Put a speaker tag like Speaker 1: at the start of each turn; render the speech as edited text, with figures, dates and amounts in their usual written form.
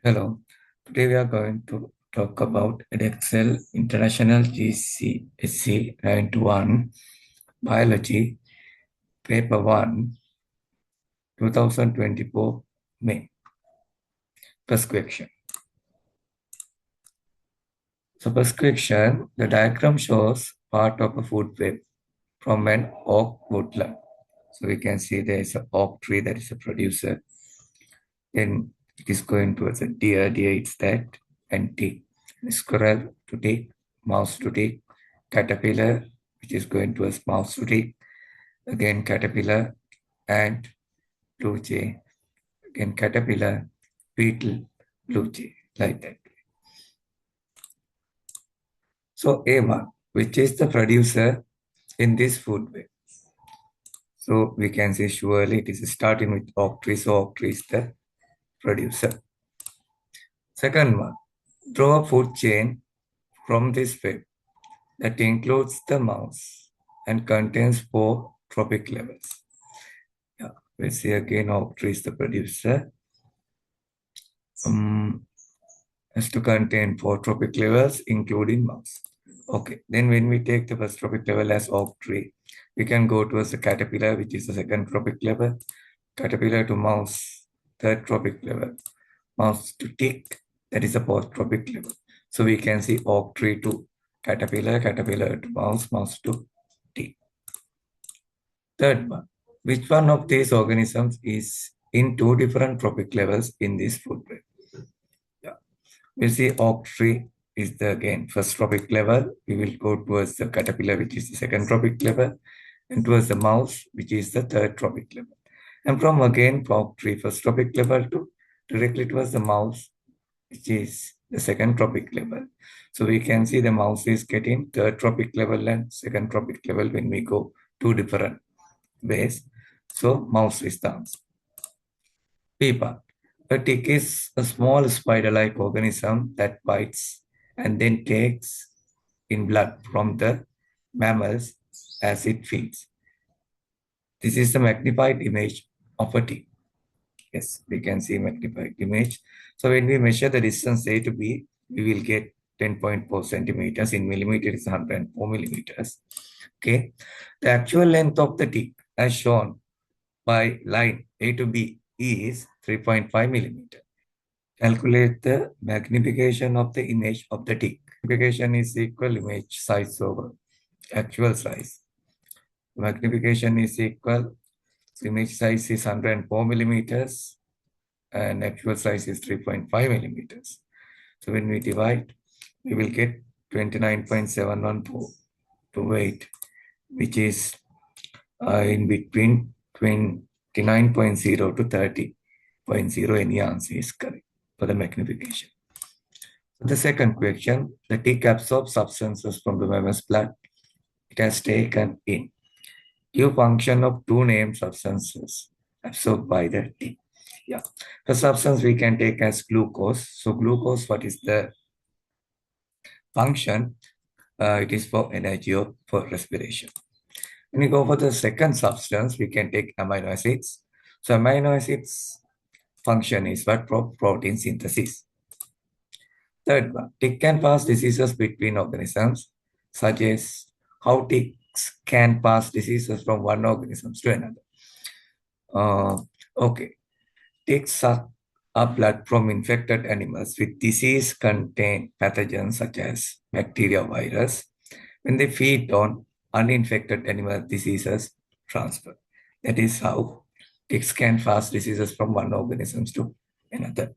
Speaker 1: Hello, today we are going to talk about Edexcel International GCSE Round 1 Biology Paper 1 2024 May. First question. So first question, the diagram shows part of a food web from an oak woodland. So we can see there is an oak tree that is a producer. Then it is going towards a deer eats that, and tick. Squirrel to tick, mouse to tick, caterpillar, which is going towards mouse to tick, again caterpillar, and blue jay, again caterpillar, beetle, blue jay, like that. So A1, which is the producer in this food web. So we can say surely it is starting with oak tree, so oak tree is the producer. Second one, draw a food chain from this web that includes the mouse and contains 4 tropic levels. Yeah, we see again oak tree is the producer. Has to contain 4 tropic levels, including mouse. Okay, then when we take the first tropic level as oak tree, we can go towards the caterpillar, which is the second tropic level, caterpillar to mouse, third tropic level, mouse to tick, that is the fourth tropic level. So we can see oak tree to caterpillar, caterpillar to mouse, mouse to tick. Third one, which one of these organisms is in 2 different tropic levels in this food web? Yeah, we see oak tree is the again first tropic level. We will go towards the caterpillar, which is the second tropic level, and towards the mouse, which is the third tropic level. And from again oak tree first tropic level to directly towards the mouse, which is the second tropic level. So we can see the mouse is getting third tropic level and second tropic level when we go 2 different ways. So mouse is the answer. B part. A tick is a small spider-like organism that bites and then takes in blood from the mammals as it feeds. This is the magnified image of a tick. Yes, we can see magnified image. So when we measure the distance A to B, we will get 10.4 centimeters. In millimeters, 104 millimeters. Okay. The actual length of the tick as shown by line A to B is 3.5 millimeter. Calculate the magnification of the image of the tick. Magnification is equal image size over actual size. Magnification is equal, image size is 104 millimeters and actual size is 3.5 millimeters. So when we divide, we will get 29.71428, which is in between 29.0 to 30.0. Any answer is correct for the magnification. The second question, the tick absorbs substances from the mammal's blood it has taken in. Give function of 2 named substances absorbed by the tick. Yeah, the substance we can take as glucose. So glucose, what is the function? It is for energy or for respiration. When we go for the second substance, we can take amino acids. So amino acids function is what? Protein synthesis. Third one, tick can pass diseases between organisms, such as how ticks can pass diseases from one organism to another. Okay, ticks suck up blood from infected animals with disease-contained pathogens such as bacteria or virus. When they feed on uninfected animal, diseases transfer. That is how ticks can pass diseases from one organism to another.